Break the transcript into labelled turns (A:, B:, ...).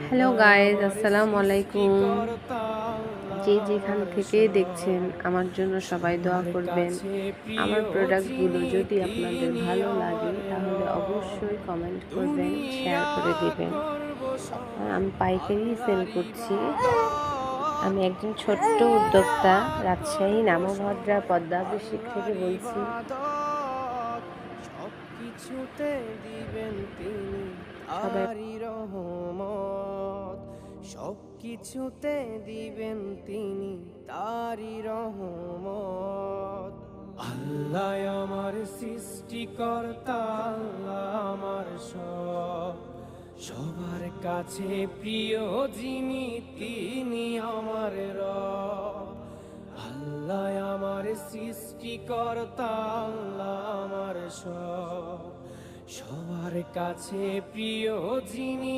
A: Hello guys, আসসালামু আলাইকুম। যে যেখান থেকে দেখছেন আমার জন্য সবাই দোয়া করবেন। আমার প্রোডাক্টগুলো যদি আপনাদের ভালো লাগে তাহলে অবশ্যই কমেন্ট করবেন, শেয়ার করে দিবেন। আমি পাইকারি সেল করছি। আমি একজন ছোট্ট উদ্যোক্তা, রাজশাহী নামভদ্রা পদ্মাভিষেক থেকে বলছি।
B: সবকিছুতে দিবেন তিনি
A: সবাই
B: তারি রহমত, সবকিছুতে দিবেন তিনি তারি রহমত। আল্লাহ আমার সৃষ্টিকর্তা, আল্লাহ আমার সব, সবার কাছে প্রিয় যিনি তিনি আমার রব। আল্লাহ আমার সৃষ্টিকর্তা, আল্লাহ আমার সব, সবার কাছে প্রিয় যিনি।